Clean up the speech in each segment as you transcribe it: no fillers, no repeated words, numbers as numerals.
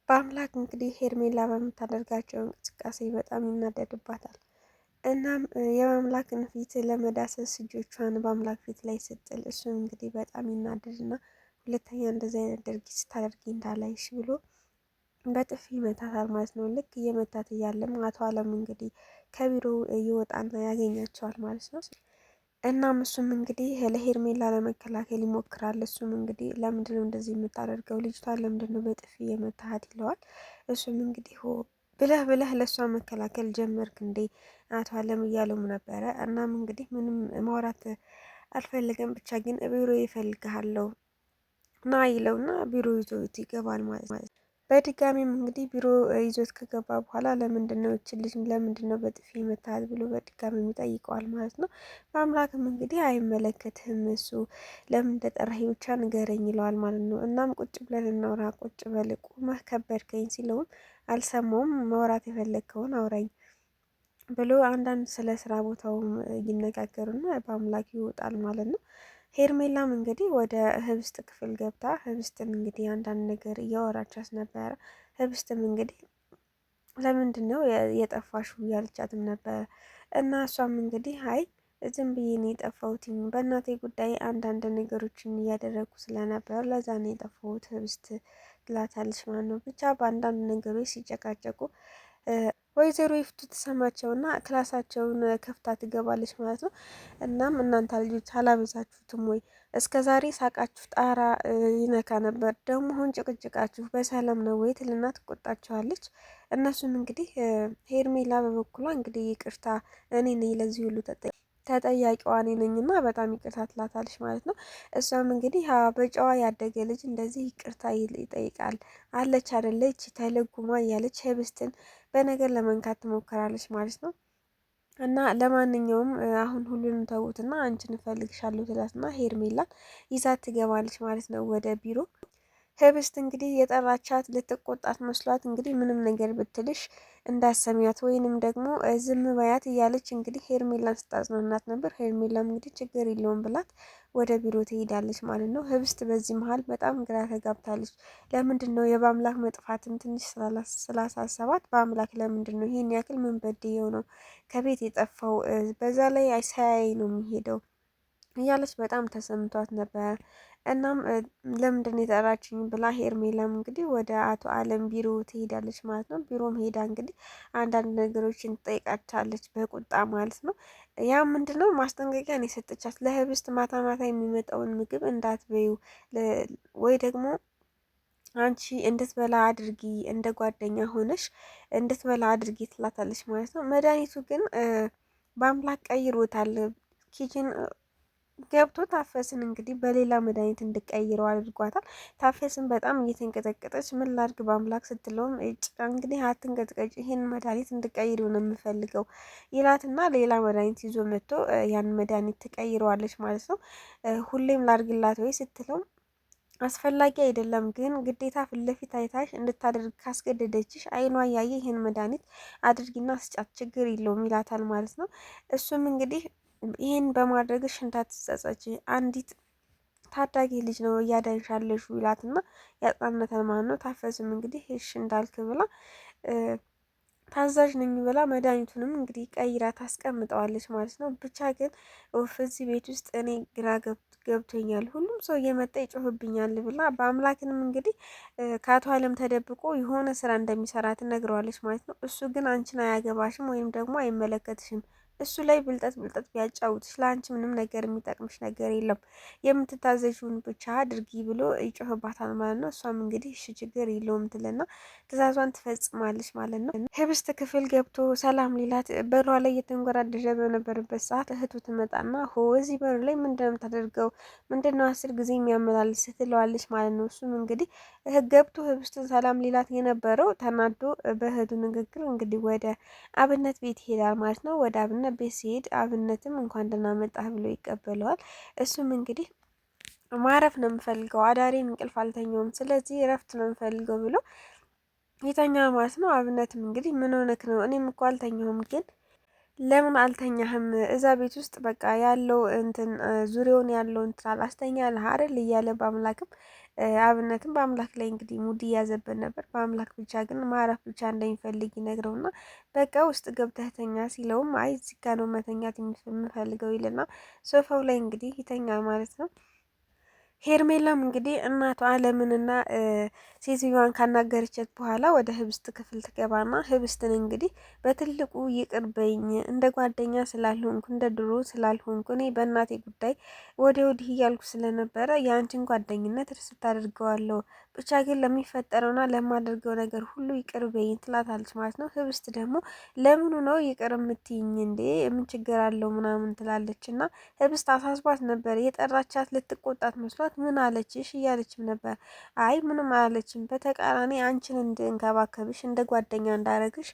በአምላክ እንግዲህ ሄርሜላ በምታደርጋቸው እንቅስቃሴ በጣም ይናደድባታል። እናም የአምላክን ፊት ለመዳሰስ እጆቿን በአምላክ ፊት ላይ ስትጥል እሱም እንግዲህ በጣም ይናደድና ሁለተኛ እንደዚህ አይነት ድርጊት ስታደርጊ እንዳላይሽ ብሎ በጥፊ ይመታታል ማለት ነው። ልክ እየመታት እያለም አቶ አለም እንግዲህ ከቢሮ ይወጣና ያገኛቸዋል ማለት ነው። እናም እሱም እንግዲህ ለሄርሜላ ለመከላከል ይሞክራል። እሱም እንግዲህ ለምንድነው እንደዚህ የምታደርገው ልጅቷን ለምንድነው በጥፊ የመታሃት ይለዋል። እሱም እንግዲህ ሆ ብለህ ብለህ ለእሷ መከላከል ጀመርክ እንዴ አቶ አለም እያለውም ነበረ። እናም እንግዲህ ምንም ማውራት አልፈልግም ብቻ ግን ቢሮ ይፈልግሃለሁ ና ይለውና ቢሮ ይዞት ይገባል ማለት ነው። በድጋሚም እንግዲህ ቢሮ ይዞት ከገባ በኋላ ለምንድነው እችን ልጅ ለምንድነው በጥፊ መታሃት ብሎ በድጋሚ ይጠይቀዋል ማለት ነው። በአምላክም እንግዲህ አይመለከትህም እሱ ለምን እንደጠራህ ብቻ ንገረኝ ይለዋል ማለት ነው። እናም ቁጭ ብለን እናውራ ቁጭ በል ቁመህ ከበድከኝ ሲለውም አልሰማውም ማውራት የፈለግከውን አውራኝ ብሎ አንዳንድ ስለ ስራ ቦታውም ይነጋገሩና በአምላክ ይወጣል ማለት ነው። ሄርሜላም እንግዲህ ወደ ህብስት ክፍል ገብታ ህብስትን እንግዲህ አንዳንድ ነገር እያወራቻት ነበረ። ህብስትም እንግዲህ ለምንድን ነው የጠፋሽው እያለቻትም ነበረ። እና እሷም እንግዲህ አይ ዝም ብዬ ነው የጠፋሁትኝ በእናቴ ጉዳይ አንዳንድ ነገሮችን እያደረጉ ስለነበር ለዛ ነው የጠፋሁት ህብስት ትላታለች ማለት ነው። ብቻ በአንዳንድ ነገሮች ሲጨቃጨቁ ወይዘሮ ይፍቱ ትሰማቸውና ክላሳቸውን ከፍታ ትገባለች ማለት ነው። እናም እናንተ ልጆች አላበዛችሁትም ወይ? እስከ ዛሬ ሳቃችሁ ጣራ ይነካ ነበር፣ ደግሞ አሁን ጭቅጭቃችሁ በሰላም ነው ወይ ትልና ትቆጣቸዋለች። እነሱም እንግዲህ ሄርሜላ በበኩሏ እንግዲህ ይቅርታ እኔ ነኝ ለዚህ ሁሉ ተጠያቂዋ እኔ ነኝና በጣም ይቅርታ ትላታለች ማለት ነው። እሷም እንግዲህ በጨዋ ያደገ ልጅ እንደዚህ ይቅርታ ይጠይቃል አለች አይደለ ይቺ ተለጉማ እያለች ህብስትን በነገር ለመንካት ትሞክራለች ማለት ነው። እና ለማንኛውም አሁን ሁሉንም ተዉትና አንቺን እፈልግሻለሁ ትላትና ሄርሜላን ይዛት ትገባለች ማለት ነው ወደ ቢሮ። ህብስት እንግዲህ የጠራቻት ልትቆጣት መስሏት እንግዲህ ምንም ነገር ብትልሽ እንዳሰሚያት ወይንም ደግሞ ዝም በያት እያለች እንግዲህ ሄርሜላን ስታጽናናት ነበር። ሄርሜላም እንግዲህ ችግር የለውም ብላት ወደ ቢሮ ትሄዳለች ማለት ነው። ህብስት በዚህ መሀል በጣም ግራ ተጋብታለች። ለምንድን ነው የበአምላክ መጥፋትም ትንሽ ስላሳሰባት በአምላክ ለምንድን ነው ይሄን ያክል ምን በድየው ነው ከቤት የጠፋው? በዛ ላይ ሳያይ ነው የሚሄደው እያለች በጣም ተሰምቷት ነበር። እናም ለምንድን የጠራችኝ ብላ ሄርሜላም እንግዲህ ወደ አቶ አለም ቢሮ ትሄዳለች ማለት ነው። ቢሮም ሄዳ እንግዲህ አንዳንድ ነገሮችን ትጠይቃቻለች በቁጣ ማለት ነው። ያ ምንድነው ማስጠንቀቂያ ነው የሰጠቻት ለህብስት ማታ ማታ የሚመጣውን ምግብ እንዳትበዩ ወይ ደግሞ አንቺ እንድትበላ አድርጊ እንደ ጓደኛ ሆነሽ እንድትበላ አድርጊ ትላታለች ማለት ነው። መድኃኒቱ ግን በአምላክ ቀይሮታል። ኪችን ገብቶ ታፈስን እንግዲህ በሌላ መድኃኒት እንድቀይረው አድርጓታል። ታፈስን በጣም እየተንቀጠቀጠች ምን ላድርግ በአምላክ ስትለውም እንግዲህ አትንቀጥቀጭ ይሄን መድኃኒት እንድቀይረው ነው የምፈልገው ይላትና ሌላ መድኃኒት ይዞ መጥቶ ያን መድኃኒት ትቀይረዋለች ማለት ነው። ሁሌም ላድርግላት ወይ ስትለው አስፈላጊ አይደለም ግን ግዴታ ፊት ለፊት አይታሽ እንድታደርግ ካስገደደችሽ አይኗ እያየ ይህን መድኃኒት አድርጊና ስጫት ችግር የለውም ይላታል ማለት ነው። እሱም እንግዲህ ይህን በማድረግሽ እንዳትጸጸች አንዲት ታዳጊ ልጅ ነው እያዳንሻለሹ ይላትና ያጽናናታል ማለት ነው። ታፈስም እንግዲህ እሺ እንዳልክ ብላ ታዛዥ ነኝ ብላ መድኃኒቱንም እንግዲህ ቀይራ ታስቀምጠዋለች ማለት ነው። ብቻ ግን እዚህ ቤት ውስጥ እኔ ግራ ገብቶኛል፣ ሁሉም ሰው እየመጣ ይጮህብኛል ብላ በአምላክንም እንግዲህ ከአቶ አለም ተደብቆ የሆነ ስራ እንደሚሰራ ትነግረዋለች ማለት ነው። እሱ ግን አንቺን አያገባሽም ወይም ደግሞ አይመለከትሽም እሱ ላይ ብልጠት ቢያጫውትሽ ለአንቺ ምንም ነገር የሚጠቅምሽ ነገር የለም፣ የምትታዘዥውን ብቻ አድርጊ ብሎ ይጮህባታል ማለት ነው። እሷም እንግዲህ እሺ ችግር የለውም ትልና ትእዛዟን ትፈጽማለች ማለት ነው። ህብስት ክፍል ገብቶ ሰላም ሊላት በሯ ላይ እየተንጎራደደ በነበረበት ሰዓት እህቱ ትመጣና ሆ እዚህ በር ላይ ምንድነው የምታደርገው? ምንድነው 10 ጊዜ የሚያመላልስ ትለዋለች ማለት ነው። እሱም እንግዲህ ገብቶ ህብስትን ሰላም ሊላት የነበረው ተናዶ በእህቱ ንግግር እንግዲህ ወደ አብነት ቤት ይሄዳል ማለት ነው። ወደ አብነት ቤት ሲሄድ አብነትም እንኳን ደህና መጣህ ብሎ ይቀበለዋል። እሱም እንግዲህ ማረፍ ነው የምፈልገው አዳሬን እንቅልፍ አልተኛውም፣ ስለዚህ እረፍት ነው የምፈልገው ብሎ የተኛ ማለት ነው። አብነትም እንግዲህ ምን ሆነክ ነው? እኔም እኮ አልተኛሁም ግን ለምን አልተኛህም? እዛ ቤት ውስጥ በቃ ያለው እንትን ዙሪያውን ያለው እንትን አላስተኛ አይደል እያለ በአምላክም አብነትም በአምላክ ላይ እንግዲህ ሙድ እያዘበት ነበር። በአምላክ ብቻ ግን ማረፍ ብቻ እንደሚፈልግ ይነግረውና በቃ ውስጥ ገብተህ ተኛ ሲለውም አይ እዚህ ጋ ነው መተኛት የምፈልገው ይልና ሶፋው ላይ እንግዲህ ይተኛል ማለት ነው። ሄርሜላም እንግዲህ እናቷ አለምንና ሴትዮዋን ካናገረቻት በኋላ ወደ ህብስት ክፍል ትገባና ህብስትን እንግዲህ በትልቁ ይቅር በይኝ እንደ ጓደኛ ስላልሆንኩ እንደ ድሮ ስላልሆንኩ እኔ በእናቴ ጉዳይ ወዲህ እያልኩ ስለነበረ የአንቺን ጓደኝነት እርስት አድርገዋለሁ ብቻ ግን ለሚፈጠረውና ለማደርገው ነገር ሁሉ ይቅር በይኝ ትላታለች ማለት ነው። ህብስት ደግሞ ለምኑ ነው ይቅር የምትይኝ እንዴ ምን ችግር አለው ምናምን ትላለች እና ህብስት አሳስቧት ነበር የጠራቻት ልትቆጣት መስሏት ምን አለችሽ እያለችም ነበር። አይ ምንም አላለችም፣ በተቃራኒ አንቺን እንድንከባከብሽ እንደ ጓደኛ እንዳረግሽ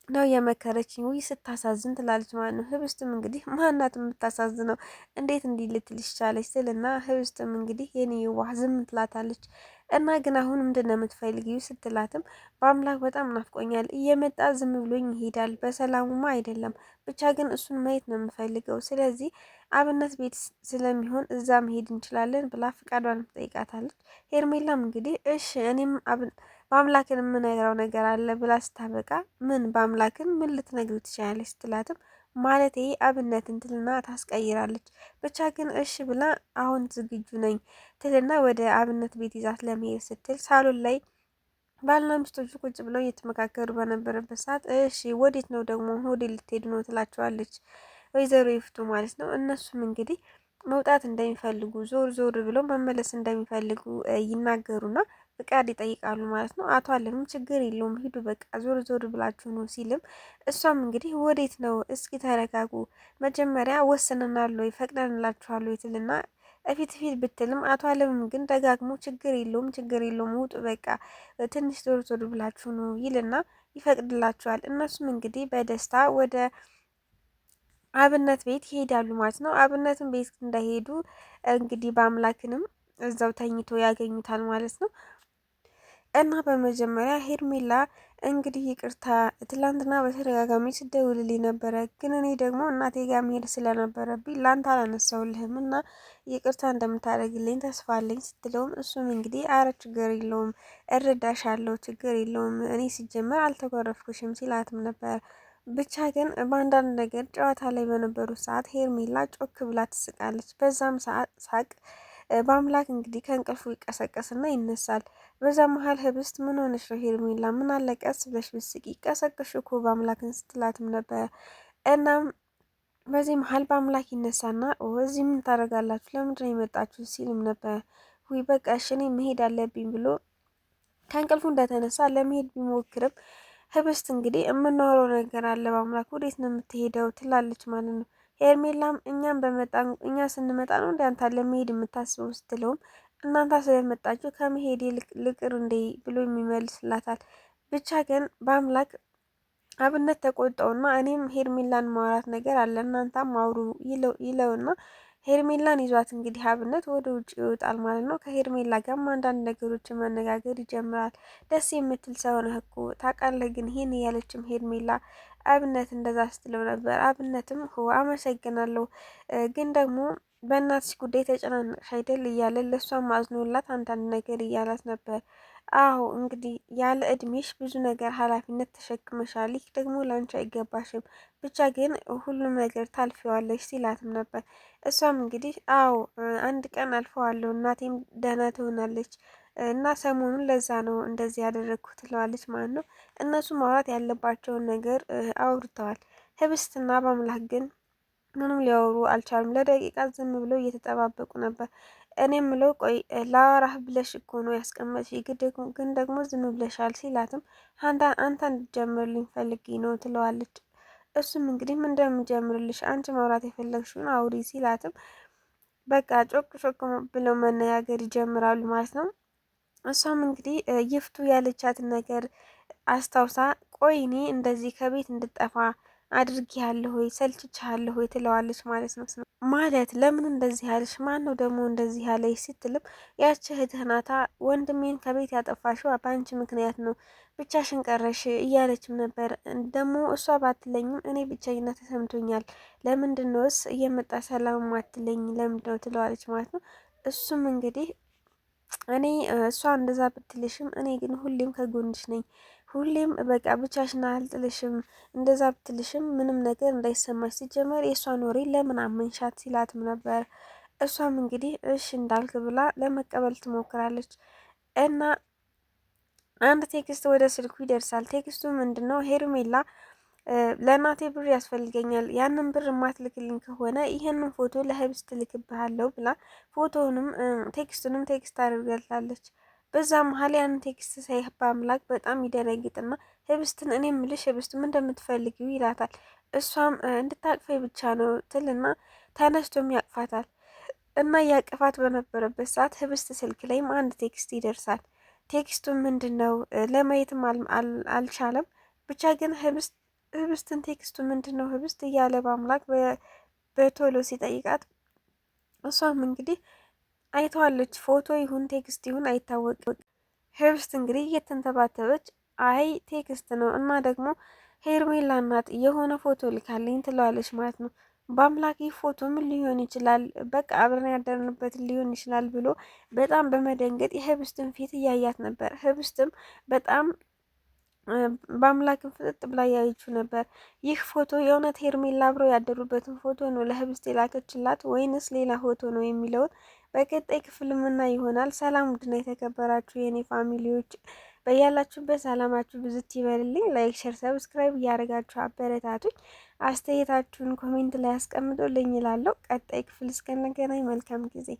ነው የመከረችኝ። ውይ ስታሳዝን ትላለች ማለት ነው። ህብስትም እንግዲህ ማናት የምታሳዝነው እንዴት እንዲህ ልትልሽ ቻለች ስልና ህብስትም እንግዲህ የኔ የዋህ ዝም ትላታለች። እና ግን አሁን ምንድን ነው የምትፈልጊው ስትላትም በአምላክ በጣም ናፍቆኛል፣ እየመጣ ዝም ብሎኝ ይሄዳል፣ በሰላሙማ አይደለም ብቻ ግን እሱን ማየት ነው የምፈልገው። ስለዚህ አብነት ቤት ስለሚሆን እዛ መሄድ እንችላለን ብላ ፍቃዷን ትጠይቃታለች። ሄርሜላም እንግዲህ እሺ እኔም በአምላክን የምነግረው ነገር አለ ብላ ስታበቃ ምን በአምላክን ምን ልትነግሪ ትችላለች ስትላትም ማለቴ አብነትን ትልና ታስቀይራለች። ብቻ ግን እሺ ብላ አሁን ዝግጁ ነኝ ትልና ወደ አብነት ቤት ይዛት ለመሄድ ስትል ሳሎን ላይ ባልና ሚስቶቹ ቁጭ ብለው እየተመካከሩ በነበረበት ሰዓት እሺ ወዴት ነው ደግሞ ወዴት ልትሄዱ ነው ትላቸዋለች ወይዘሮ ይፍቱ ማለት ነው። እነሱም እንግዲህ መውጣት እንደሚፈልጉ ዞር ዞር ብለው መመለስ እንደሚፈልጉ ይናገሩና ፍቃድ ይጠይቃሉ ማለት ነው። አቶ አለምም ችግር የለውም ሂዱ በቃ ዞር ዞር ብላችሁ ነው ሲልም እሷም እንግዲህ ወዴት ነው እስኪ ተረጋጉ መጀመሪያ ወስነናል ወይ ፈቅደንላችኋል ወይ ትልና ፊት ፊት ብትልም አቶ አለምም ግን ደጋግሞ ችግር የለውም ውጡ በቃ ትንሽ ዞር ዞር ብላችሁ ነው ይልና ይፈቅድላችኋል። እነሱም እንግዲህ በደስታ ወደ አብነት ቤት ይሄዳሉ ማለት ነው። አብነትን ቤት እንዳይሄዱ እንግዲህ በአምላክንም እዛው ተኝቶ ያገኙታል ማለት ነው። እና በመጀመሪያ ሄርሜላ እንግዲህ ይቅርታ ትላንትና በተደጋጋሚ ስደውልልኝ ነበረ፣ ግን እኔ ደግሞ እናቴ ጋር መሄድ ስለነበረብኝ ላንተ አላነሳውልህም እና ይቅርታ እንደምታደርግልኝ ተስፋ አለኝ ስትለውም እሱም እንግዲህ አረ ችግር የለውም እረዳሻለሁ፣ ችግር የለውም እኔ ሲጀመር አልተኮረፍኩሽም ሲላትም ነበር። ብቻ ግን በአንዳንድ ነገር ጨዋታ ላይ በነበሩት ሰዓት ሄርሜላ ጮክ ብላ ትስቃለች። በዛም ሰዓት ሳቅ በአምላክ እንግዲህ ከእንቅልፉ ይቀሰቀስና ይነሳል። በዛ መሀል ህብስት ምን ሆነች ነው ሄርሜላ ምን አለ ቀስ ብለሽ ብስቂ ቀሰቅሽ እኮ በአምላክን ስትላትም ነበር። እናም በዚህ መሀል በአምላክ ይነሳና እዚህ ምን ታደርጋላችሁ ለምንድን ነው የመጣችሁ ሲልም ነበር። ውይ በቃ እሺ እኔ መሄድ አለብኝ ብሎ ከእንቅልፉ እንደተነሳ ለመሄድ ቢሞክርም ህብስት እንግዲህ የምናወራው ነገር አለ በአምላክ ወዴት ነው የምትሄደው ትላለች ማለት ነው። ሄርሜላም እኛ ስንመጣ ነው እንደ አንተ ለመሄድ የምታስበው ስትለውም እናንተ ስለመጣችሁ ከመሄድ ልቅር እንዴ ብሎ የሚመልስላታል። ብቻ ግን በአምላክ አብነት ተቆጣውና እኔም ሄርሜላን ማውራት ነገር አለ እናንተም አውሩ ይለውና ሄርሜላን ይዟት እንግዲህ አብነት ወደ ውጭ ይወጣል ማለት ነው። ከሄርሜላ ጋርም አንዳንድ ነገሮችን መነጋገር ይጀምራል። ደስ የምትል ሰው ነህ እኮ ታውቃለህ፣ ግን ይሄን እያለችም ሄርሜላ አብነት እንደዛ ስትለው ነበር። አብነትም አመሰግናለሁ፣ ግን ደግሞ በእናትሽ ጉዳይ ተጨናነቅሽ አይደል እያለ ለእሷም አዝኖላት አንዳንድ ነገር እያላት ነበር። አዎ እንግዲህ ያለ እድሜሽ ብዙ ነገር ኃላፊነት ተሸክመሻል፣ ይህ ደግሞ ላንቺ አይገባሽም፣ ብቻ ግን ሁሉም ነገር ታልፊዋለሽ ሲላትም ነበር። እሷም እንግዲህ አዎ አንድ ቀን አልፈዋለሁ እናቴም ደህና ትሆናለች እና ሰሞኑን ለዛ ነው እንደዚህ ያደረግኩት ትለዋለች ማለት ነው። እነሱ ማውራት ያለባቸውን ነገር አውርተዋል። ህብስትና በአምላክ ግን ምንም ሊያወሩ አልቻሉም። ለደቂቃ ዝም ብለው እየተጠባበቁ ነበር። እኔ ምለው ቆይ ላወራህ ብለሽ እኮ ነው ያስቀመጥሽ፣ ግን ደግሞ ዝም ብለሻል ሲላትም አንተ እንድትጀምርልኝ ፈልጌ ነው ትለዋለች። እሱም እንግዲህ ምን እንደምጀምርልሽ አንቺ ማውራት የፈለግሽውን አውሪ ሲላትም በቃ ጮክ ጮክ ብለው መነጋገር ይጀምራሉ ማለት ነው። እሷም እንግዲህ ይፍቱ ያለቻትን ነገር አስታውሳ ቆይ እኔ እንደዚህ ከቤት እንድጠፋ አድርጌያለሁ ወይ ሰልችቻለሁ ወይ ትለዋለች ማለት ነው። ማለት ለምን እንደዚህ ያለሽ ማን ነው ደግሞ እንደዚህ ያለሽ ስትልም ያቺ እህትህ ናታ ወንድሜን ከቤት ያጠፋሽው በአንቺ ምክንያት ነው ብቻሽን ቀረሽ እያለችም ነበር። ደግሞ እሷ ባትለኝም እኔ ብቸኝነት ተሰምቶኛል፣ ለምንድነውስ እየመጣ ሰላም አትለኝ ለምንድነው ትለዋለች ማለት ነው። እሱም እንግዲህ እኔ እሷ እንደዛ ብትልሽም እኔ ግን ሁሌም ከጎንሽ ነኝ። ሁሌም በቃ ብቻሽን አልጥልሽም። እንደዛ ብትልሽም ምንም ነገር እንዳይሰማሽ። ሲጀመር የእሷን ወሬ ለምን አመንሻት ሲላትም ነበር። እሷም እንግዲህ እሽ እንዳልክ ብላ ለመቀበል ትሞክራለች። እና አንድ ቴክስት ወደ ስልኩ ይደርሳል። ቴክስቱ ምንድን ነው? ሄርሜላ ለእናቴ ብር ያስፈልገኛል፣ ያንን ብር የማትልክልኝ ከሆነ ይህንን ፎቶ ለህብስት ትልክብሃለሁ ብላ ፎቶውንም ቴክስቱንም ቴክስት አድርጋላለች። በዛ መሀል ያንን ቴክስት ሳይ በአምላክ በጣም ይደነግጥና ህብስትን እኔ ምልሽ ህብስት ምን እንደምትፈልጊው ይላታል። እሷም እንድታቅፈኝ ብቻ ነው ትልና ተነስቶም ያቅፋታል። እና ያቀፋት በነበረበት ሰዓት ህብስት ስልክ ላይም አንድ ቴክስት ይደርሳል። ቴክስቱ ምንድን ነው ለማየትም አልቻለም። ብቻ ግን ህብስትን ቴክስቱ ምንድን ነው ህብስት እያለ በአምላክ በቶሎ ሲጠይቃት እሷም እንግዲህ አይተዋለች። ፎቶ ይሁን ቴክስት ይሁን አይታወቅም። ህብስት እንግዲህ እየተንተባተበች አይ ቴክስት ነው እና ደግሞ ሄርሜላ ናት የሆነ ፎቶ ልካልኝ ትለዋለች ማለት ነው። በአምላክ ይህ ፎቶ ምን ሊሆን ይችላል? በቃ አብረን ያደርንበት ሊሆን ይችላል ብሎ በጣም በመደንገጥ የህብስትን ፊት እያያት ነበር። ህብስትም በጣም በአምላክን ፍጥጥ ብላ ያየችው ነበር። ይህ ፎቶ የእውነት ሄርሜላ አብረው ያደሩበትን ፎቶ ነው ለህብስት የላከችላት ወይንስ ሌላ ፎቶ ነው የሚለውን በቀጣይ ክፍል ምናይ ይሆናል። ሰላም ውድና የተከበራችሁ የእኔ ፋሚሊዎች በያላችሁበት ሰላማችሁ ብዝት ይበልልኝ። ላይክ፣ ሸር፣ ሰብስክራይብ እያደረጋችሁ አበረታቱኝ። አስተያየታችሁን ኮሜንት ላይ አስቀምጡልኝ እላለሁ። ቀጣይ ክፍል እስከነገናኝ መልካም ጊዜ